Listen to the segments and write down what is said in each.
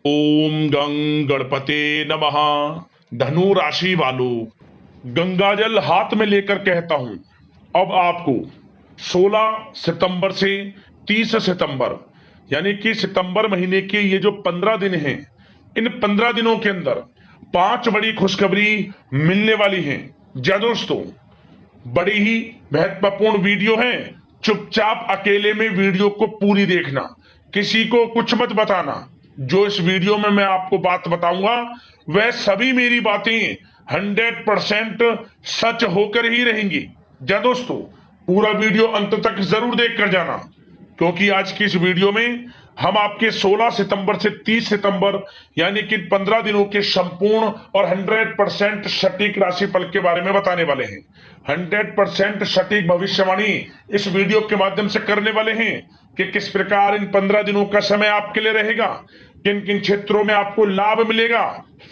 ओम गंग गणपते नमः। धनु राशि वालों, गंगाजल हाथ में लेकर कहता हूं, अब आपको 16 सितंबर से 30 सितंबर यानी कि सितंबर महीने के ये जो 15 दिन हैं, इन 15 दिनों के अंदर 5 बड़ी खुशखबरी मिलने वाली हैं। जी दोस्तों, बड़ी ही महत्वपूर्ण वीडियो है। चुपचाप अकेले में वीडियो को पूरी देखना, किसी को कुछ मत बताना। जो इस वीडियो में मैं आपको बात बताऊंगा वह सभी मेरी बातें 100% सच होकर ही रहेंगी। जा दोस्तों, पूरा वीडियो अंत तक जरूर देख कर जाना, क्योंकि आज की इस वीडियो में हम आपके 16 सितंबर से 30 सितंबर यानी कि 15 दिनों के संपूर्ण और 100% सटीक राशिफल के बारे में बताने वाले हैं। 100% सटीक भविष्यवाणी इस वीडियो के माध्यम से करने वाले हैं कि किस प्रकार इन 15 दिनों का समय आपके लिए रहेगा, किन किन क्षेत्रों में आपको लाभ मिलेगा,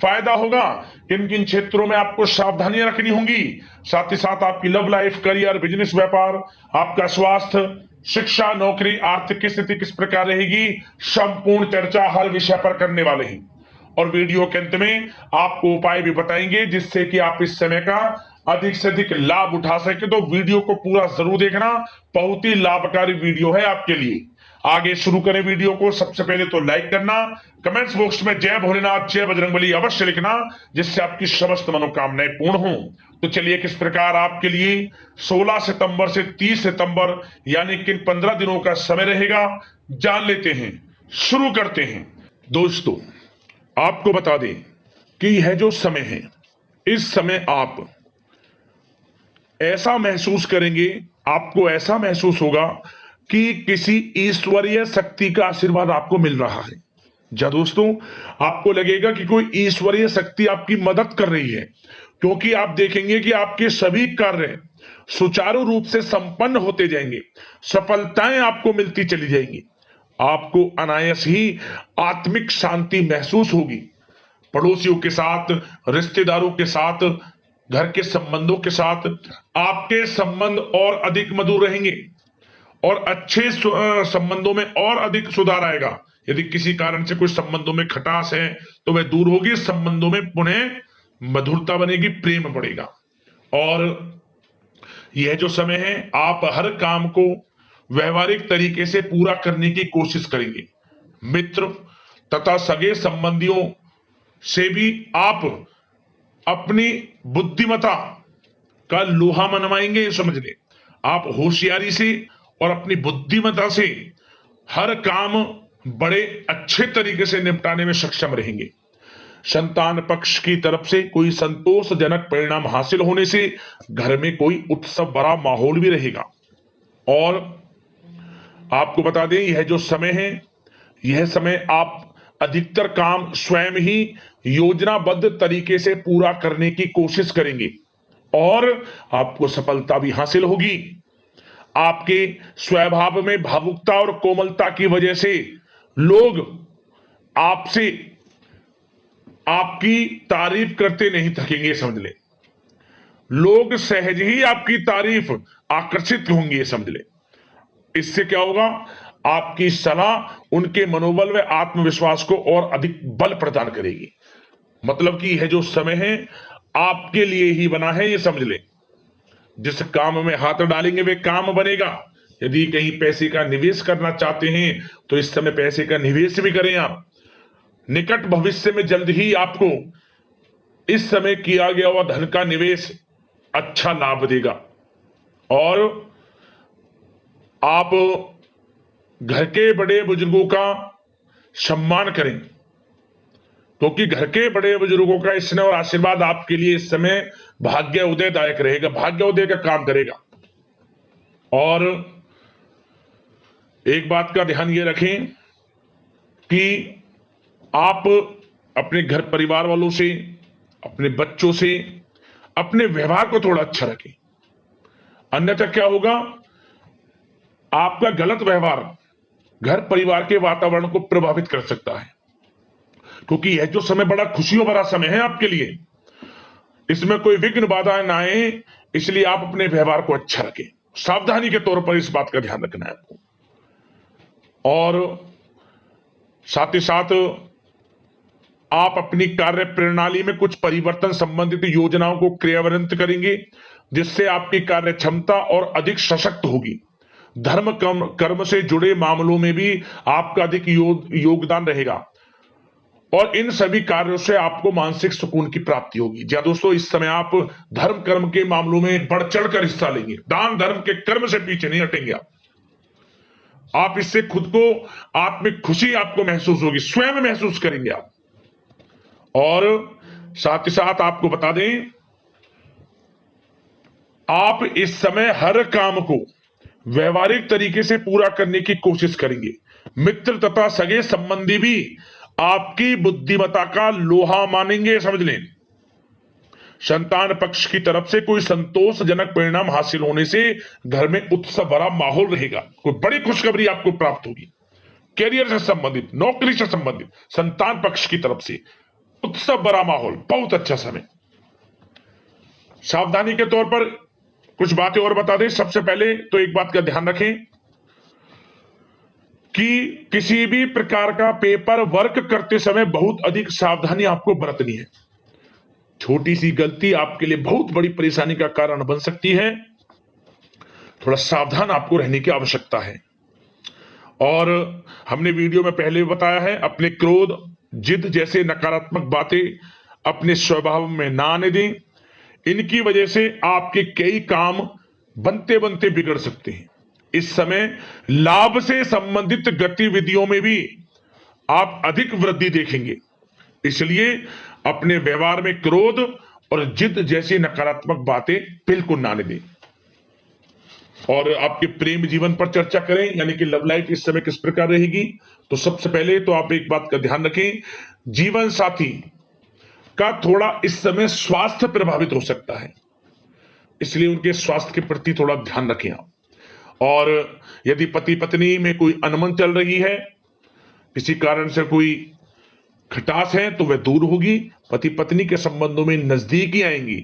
फायदा होगा, किन किन क्षेत्रों में आपको सावधानियां रखनी होंगी, साथ ही साथ आपकी लव लाइफ, करियर, बिजनेस, व्यापार, आपका स्वास्थ्य, शिक्षा, नौकरी, आर्थिक स्थिति किस प्रकार रहेगी, संपूर्ण चर्चा हर विषय पर करने वाले हैं। और वीडियो के अंत में आपको उपाय भी बताएंगे जिससे कि आप इस समय का अधिक से अधिक लाभ उठा सके। तो वीडियो को पूरा जरूर देखना, बहुत ही लाभकारी वीडियो है आपके लिए। आगे शुरू करें वीडियो को। सबसे पहले तो लाइक करना, कमेंट्स बॉक्स में जय भोलेनाथ, जय बजरंगबली अवश्य लिखना, जिससे आपकी समस्त मनोकामनाएं पूर्ण हो। तो चलिए, किस प्रकार आपके लिए 16 सितंबर से 30 सितंबर यानी कि 15 दिनों का समय रहेगा, जान लेते हैं। शुरू करते हैं। दोस्तों, आपको बता दें कि यह जो समय है, इस समय आप ऐसा महसूस करेंगे, आपको ऐसा महसूस होगा कि किसी ईश्वरीय शक्ति का आशीर्वाद आपको मिल रहा है। जा दोस्तों, आपको लगेगा कि कोई ईश्वरीय शक्ति आपकी मदद कर रही है, क्योंकि आप देखेंगे कि आपके सभी कार्य सुचारू रूप से संपन्न होते जाएंगे, सफलताएं आपको मिलती चली जाएंगी, आपको अनायास ही आत्मिक शांति महसूस होगी। पड़ोसियों के साथ, रिश्तेदारों के साथ, घर के संबंधों के साथ आपके संबंध और अधिक मधुर रहेंगे और अच्छे संबंधों में और अधिक सुधार आएगा। यदि किसी कारण से कुछ संबंधों में खटास है तो वह दूर होगी, संबंधों में पुनः मधुरता बनेगी, प्रेम बढ़ेगा। और यह जो समय है, आप हर काम को व्यवहारिक तरीके से पूरा करने की कोशिश करेंगे। मित्र तथा सगे संबंधियों से भी आप अपनी बुद्धिमत्ता का लोहा मनवाएंगे। समझ ले, आप होशियारी से और अपनी बुद्धिमत्ता से हर काम बड़े अच्छे तरीके से निपटाने में सक्षम रहेंगे। संतान पक्ष की तरफ से कोई संतोषजनक परिणाम हासिल होने से घर में कोई उत्सव भरा माहौल भी रहेगा। और आपको बता दें, यह जो समय है, यह समय आप अधिकतर काम स्वयं ही योजनाबद्ध तरीके से पूरा करने की कोशिश करेंगे और आपको सफलता भी हासिल होगी। आपके स्वभाव में भावुकता और कोमलता की वजह से लोग आपसे आपकी तारीफ करते नहीं थकेंगे। समझ ले, लोग सहज ही आपकी तारीफ आकर्षित होंगे। समझ ले, इससे क्या होगा, आपकी सलाह उनके मनोबल व आत्मविश्वास को और अधिक बल प्रदान करेगी। मतलब कि यह जो समय है आपके लिए ही बना है, ये समझ ले। जिस काम में हाथ डालेंगे वे काम बनेगा। यदि कहीं पैसे का निवेश करना चाहते हैं तो इस समय पैसे का निवेश भी करें आप। निकट भविष्य में जल्द ही आपको इस समय किया गया हुआ धन का निवेश अच्छा लाभ देगा। और आप घर के बड़े बुजुर्गों का सम्मान करें, क्योंकि घर के बड़े बुजुर्गों का स्नेह और आशीर्वाद आपके लिए इस समय भाग्य उदयदायक रहेगा, भाग्य उदय का काम करेगा। और एक बात का ध्यान ये रखें कि आप अपने घर परिवार वालों से, अपने बच्चों से अपने व्यवहार को थोड़ा अच्छा रखें। अन्यथा क्या होगा, आपका गलत व्यवहार घर परिवार के वातावरण को प्रभावित कर सकता है। क्योंकि यह जो समय बड़ा खुशियों भरा समय है आपके लिए, इसमें कोई विघ्न बाधा ना आए, इसलिए आप अपने व्यवहार को अच्छा रखें। सावधानी के तौर पर इस बात का ध्यान रखना है आपको। और साथ ही साथ आप अपनी कार्य प्रणाली में कुछ परिवर्तन संबंधित योजनाओं को क्रियान्वित करेंगे, जिससे आपकी कार्य क्षमता और अधिक सशक्त होगी। धर्म कर्म से जुड़े मामलों में भी आपका अधिक योगदान रहेगा और इन सभी कार्यों से आपको मानसिक सुकून की प्राप्ति होगी। जी दोस्तों, इस समय आप धर्म कर्म के मामलों में बढ़ चढ़कर हिस्सा लेंगे। दान धर्म के कर्म से पीछे नहीं हटेंगे आप इससे खुद को आत्मिक खुशी आपको महसूस होगी, स्वयं महसूस करेंगे आप। और साथ ही साथ आपको बता दें, आप इस समय हर काम को व्यवहारिक तरीके से पूरा करने की कोशिश करेंगे। मित्र तथा सगे संबंधी भी आपकी बुद्धिमत्ता का लोहा मानेंगे, समझ लें। संतान पक्ष की तरफ से कोई संतोषजनक परिणाम हासिल होने से घर में उत्सव भरा माहौल रहेगा। कोई बड़ी खुशखबरी आपको प्राप्त होगी। कैरियर से संबंधित, नौकरी से संबंधित, संतान पक्ष की तरफ से उत्सव भरा माहौल, बहुत अच्छा समय। सावधानी के तौर पर कुछ बातें और बता दें। सबसे पहले तो एक बात का ध्यान रखें कि किसी भी प्रकार का पेपर वर्क करते समय बहुत अधिक सावधानी आपको बरतनी है। छोटी सी गलती आपके लिए बहुत बड़ी परेशानी का कारण बन सकती है। थोड़ा सावधान आपको रहने की आवश्यकता है। और हमने वीडियो में पहले भी बताया है, अपने क्रोध, जिद जैसे नकारात्मक बातें अपने स्वभाव में ना आने दें। इनकी वजह से आपके कई काम बनते बनते बिगड़ सकते हैं। इस समय लाभ से संबंधित गतिविधियों में भी आप अधिक वृद्धि देखेंगे, इसलिए अपने व्यवहार में क्रोध और जिद जैसी नकारात्मक बातें बिल्कुल ना आने दें। और आपके प्रेम जीवन पर चर्चा करें, यानी कि लव लाइफ इस समय किस प्रकार रहेगी। तो सबसे पहले तो आप एक बात का ध्यान रखें, जीवन साथी का थोड़ा इस समय स्वास्थ्य प्रभावित हो सकता है, इसलिए उनके स्वास्थ्य के प्रति थोड़ा ध्यान रखें आप। और यदि पति पत्नी में कोई अनबन चल रही है, किसी कारण से कोई खटास है, तो वह दूर होगी। पति पत्नी के संबंधों में नजदीकी आएंगी,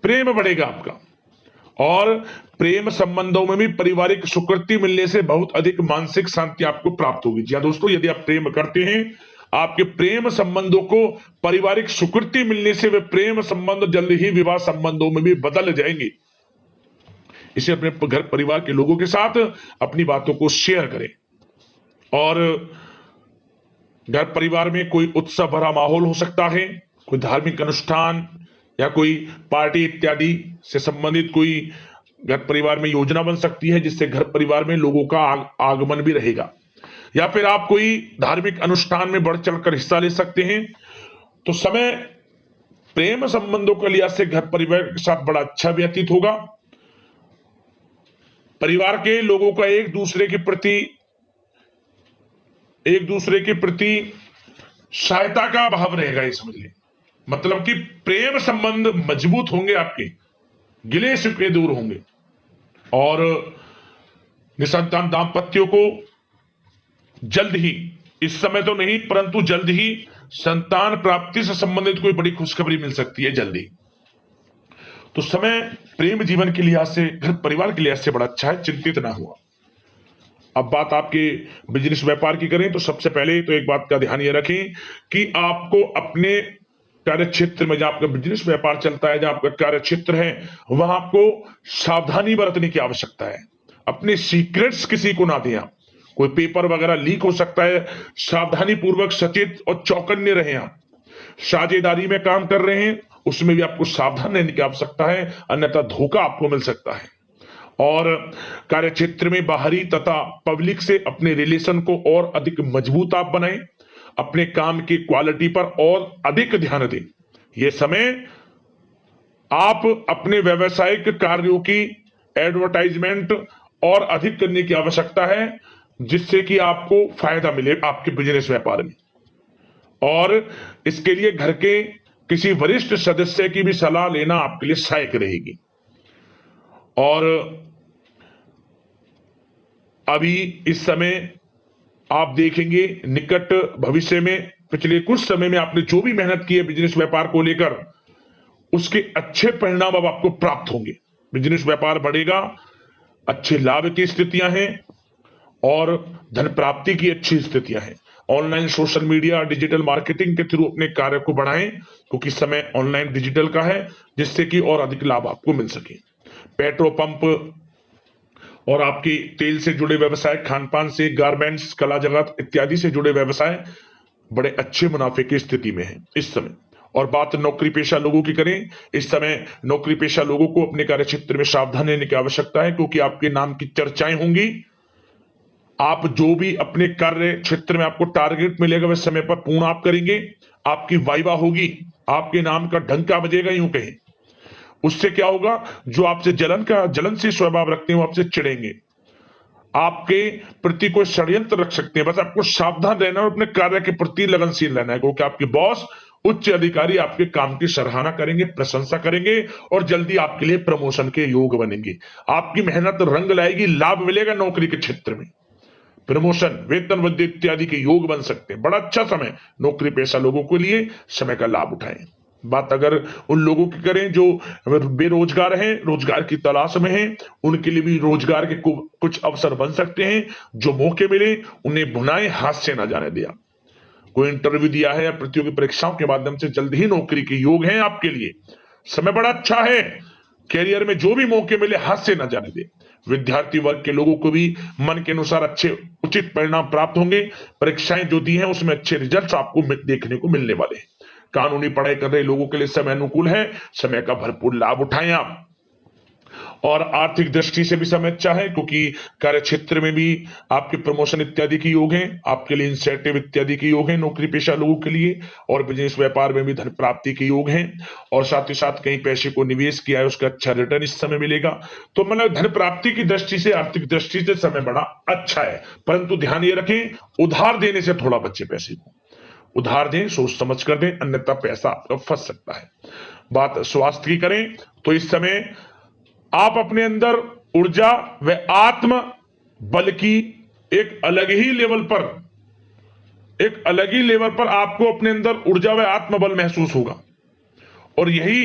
प्रेम बढ़ेगा आपका। और प्रेम संबंधों में भी पारिवारिक स्वीकृति मिलने से बहुत अधिक मानसिक शांति आपको प्राप्त होगी। जी दोस्तों, यदि आप प्रेम करते हैं, आपके प्रेम संबंधों को पारिवारिक स्वीकृति मिलने से वे प्रेम संबंध जल्द ही विवाह संबंधों में भी बदल जाएंगे। इसे अपने घर परिवार के लोगों के साथ अपनी बातों को शेयर करें। और घर परिवार में कोई उत्सव भरा माहौल हो सकता है, कोई धार्मिक अनुष्ठान या कोई पार्टी इत्यादि से संबंधित कोई घर परिवार में योजना बन सकती है, जिससे घर परिवार में लोगों का आगमन भी रहेगा। या फिर आप कोई धार्मिक अनुष्ठान में बढ़ चढ़कर हिस्सा ले सकते हैं। तो समय प्रेम संबंधों के लिहाज से घर परिवार के साथ बड़ा अच्छा व्यतीत होगा। परिवार के लोगों का एक दूसरे के प्रति सहायता का भाव रहेगा, ये समझ लें। मतलब कि प्रेम संबंध मजबूत होंगे, आपके गिले शिकवे दूर होंगे। और निसंतान दाम्पत्यों को जल्द ही, इस समय तो नहीं परंतु जल्द ही संतान प्राप्ति से संबंधित कोई बड़ी खुशखबरी मिल सकती है जल्दी। तो समय प्रेम जीवन के लिहाज से, घर परिवार के लिहाज से बड़ा अच्छा है, चिंतित ना हुआ। अब बात आपके बिजनेस व्यापार की करें, तो सबसे पहले तो एक बात का ध्यान यह रखें कि आपको अपने कार्य क्षेत्र में, जहां आपका बिजनेस व्यापार चलता है, जहां आपका कार्य क्षेत्र है, वहां आपको सावधानी बरतने की आवश्यकता है। अपने सीक्रेट्स किसी को ना दें आप। कोई पेपर वगैरह लीक हो सकता है, सावधानी पूर्वक सचेत और चौकन्ने रहें आप। साझेदारी में काम कर रहे हैं, उसमें भी आपको सावधान रहने की आवश्यकता है, अन्यथा धोखा आपको मिल सकता है। और कार्य क्षेत्र में बाहरी तथा पब्लिक से अपने रिलेशन को और अधिक मजबूत आप बनाएं। अपने काम की क्वालिटी पर और अधिक ध्यान दें। यह समय आप अपने व्यावसायिक कार्यों की एडवर्टाइजमेंट और अधिक करने की आवश्यकता है, जिससे कि आपको फायदा मिले आपके बिजनेस व्यापार में। और इसके लिए घर के किसी वरिष्ठ सदस्य की भी सलाह लेना आपके लिए सहायक रहेगी। और अभी इस समय आप देखेंगे, निकट भविष्य में, पिछले कुछ समय में आपने जो भी मेहनत की है बिजनेस व्यापार को लेकर, उसके अच्छे परिणाम अब आपको प्राप्त होंगे। बिजनेस व्यापार बढ़ेगा, अच्छे लाभ की स्थितियां हैं और धन प्राप्ति की अच्छी स्थितियां हैं। Online social media digital marketing के थ्रू अपने कार्य को बढ़ाएं, क्योंकि समय ऑनलाइन डिजिटल का है, जिससे कि और अधिक लाभ आपको मिल सके। पेट्रोल पंप और आपकी तेल से जुड़े व्यवसाय, खान पान से, गारमेंट्स, कला जगत इत्यादि से जुड़े व्यवसाय बड़े अच्छे मुनाफे की स्थिति में है इस समय। और बात नौकरी पेशा लोगों की करें, इस समय नौकरी पेशा लोगों को अपने कार्य क्षेत्र में सावधान रहने की आवश्यकता है, क्योंकि आपके नाम की चर्चाएं होंगी। आप जो भी अपने कार्य क्षेत्र में आपको टारगेट मिलेगा वह समय पर पूर्ण आप करेंगे, आपकी वाइवा होगी, आपके नाम का डंका बजेगा, यूं कहें। उससे क्या होगा, जो आपसे जलनशील स्वभाव रखते हैं वो आपसे चिढ़ेंगे, आपके प्रति कोई षड्यंत्र रख सकते हैं। बस आपको सावधान रहना और अपने कार्य के प्रति लगनशील रहना है, क्योंकि आपके बॉस उच्च अधिकारी आपके काम की सराहना करेंगे, प्रशंसा करेंगे और जल्दी आपके लिए प्रमोशन के योग बनेंगे। आपकी मेहनत रंग लाएगी, लाभ मिलेगा नौकरी के क्षेत्र में, प्रमोशन, वेतन वृद्धि इत्यादि के योग बन सकते हैं। बड़ा अच्छा समय नौकरी पेशा लोगों के लिए, समय का लाभ उठाएं। बात अगर उन लोगों की करें जो बेरोजगार हैं, रोजगार की तलाश में हैं, उनके लिए भी रोजगार के कुछ अवसर बन सकते हैं। जो मौके मिले उन्हें भुनाएं, हाथ से ना जाने दिया। कोई इंटरव्यू दिया है या प्रतियोगी परीक्षाओं के माध्यम से जल्द ही नौकरी के योग हैं आपके लिए, समय बड़ा अच्छा है। कैरियर में जो भी मौके मिले हाथ से ना जाने दे। विद्यार्थी वर्ग के लोगों को भी मन के अनुसार अच्छे उचित परिणाम प्राप्त होंगे। परीक्षाएं जो दी हैं उसमें अच्छे रिजल्ट्स आपको देखने को मिलने वाले हैं। कानूनी पढ़ाई कर रहे लोगों के लिए समय अनुकूल है, समय का भरपूर लाभ उठाएं आप। और आर्थिक दृष्टि से भी समय अच्छा है, क्योंकि कार्य क्षेत्र में भी आपके प्रमोशन इत्यादि के योग हैं, आपके लिए इंसेंटिव इत्यादि के योग हैं नौकरी पेशा लोगों के लिए। और बिजनेस व्यापार में भी धन प्राप्ति के योग हैं, और साथ ही साथ कहीं पैसे को निवेश किया है उसका अच्छा रिटर्न इस समय मिलेगा। तो मतलब धन प्राप्ति की दृष्टि से, आर्थिक दृष्टि से समय बड़ा अच्छा है। परंतु ध्यान ये रखें, उधार देने से थोड़ा बचे, पैसे को उधार दें, सोच समझ कर दें, अन्यथा पैसा आपका फंस सकता है। बात स्वास्थ्य की करें तो इस समय आप अपने अंदर ऊर्जा व आत्म बल की एक अलग ही लेवल पर आपको अपने अंदर ऊर्जा व आत्म बल महसूस होगा, और यही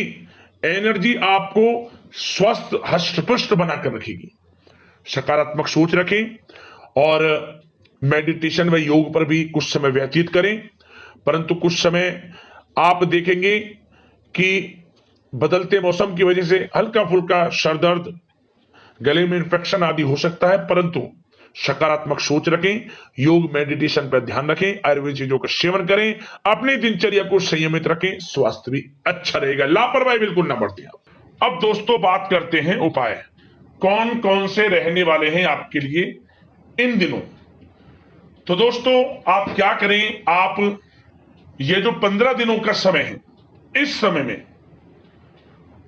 एनर्जी आपको स्वस्थ हष्ट-पुष्ट बनाकर रखेगी। सकारात्मक सोच रखें और मेडिटेशन व योग पर भी कुछ समय व्यतीत करें। परंतु कुछ समय आप देखेंगे कि बदलते मौसम की वजह से हल्का फुल्का सर दर्द, गले में इंफेक्शन आदि हो सकता है, परंतु सकारात्मक सोच रखें, योग मेडिटेशन पर ध्यान रखें, आयुर्वेद चीजों का सेवन करें, अपनी दिनचर्या को संयमित रखें, स्वास्थ्य भी अच्छा रहेगा, लापरवाही बिल्कुल ना बरतें। अब दोस्तों बात करते हैं उपाय, कौन कौन से रहने वाले हैं आपके लिए इन दिनों। तो दोस्तों आप क्या करें, आप ये जो 15 दिनों का समय है, इस समय में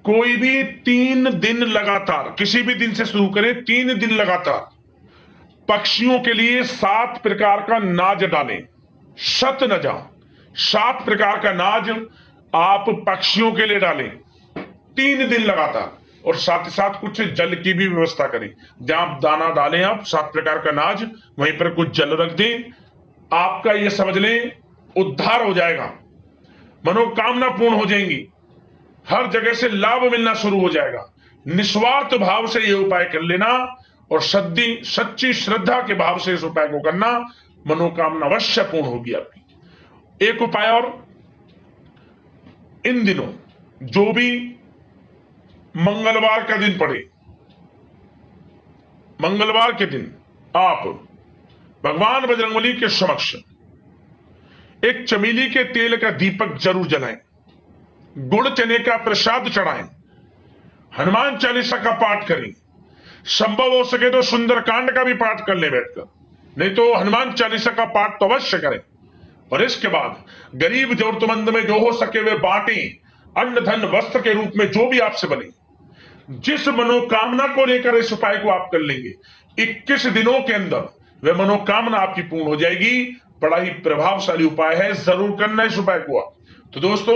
कोई भी 3 दिन लगातार, किसी भी दिन से शुरू करें, 3 दिन लगातार पक्षियों के लिए 7 प्रकार का नाज डालें। शत न जा 7 प्रकार का नाज आप पक्षियों के लिए डालें 3 दिन लगातार, और साथ ही साथ कुछ जल की भी व्यवस्था करें। जहां दाना डालें आप 7 प्रकार का नाज, वहीं पर कुछ जल रख दें। आपका ये समझ लें उद्धार हो जाएगा, मनोकामना पूर्ण हो जाएंगी, हर जगह से लाभ मिलना शुरू हो जाएगा। निस्वार्थ भाव से यह उपाय कर लेना और सच्ची श्रद्धा के भाव से इस उपाय को करना, मनोकामना अवश्य पूर्ण होगी आपकी। एक उपाय और, इन दिनों जो भी मंगलवार का दिन पड़े, मंगलवार के दिन आप भगवान बजरंगबली के समक्ष एक चमेली के तेल का दीपक जरूर जलाएं, गुड़ चने का प्रसाद चढ़ाएं, हनुमान चालीसा का पाठ करें, संभव हो सके तो सुंदरकांड का भी पाठ कर ले बैठकर, नहीं तो हनुमान चालीसा का पाठ तो अवश्य करें। और इसके बाद गरीब जरूरतमंद में जो हो सके वे बांटें, अन्न धन वस्त्र के रूप में जो भी आपसे बने। जिस मनोकामना को लेकर इस उपाय को आप कर लेंगे, 21 दिनों के अंदर वह मनोकामना आपकी पूर्ण हो जाएगी। बड़ा ही प्रभावशाली उपाय है, जरूर करना इस उपाय को आप। तो दोस्तों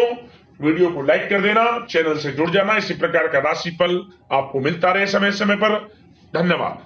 वीडियो को लाइक कर देना, चैनल से जुड़ जाना, इसी प्रकार का राशिफल आपको मिलता रहे समय समय पर। धन्यवाद।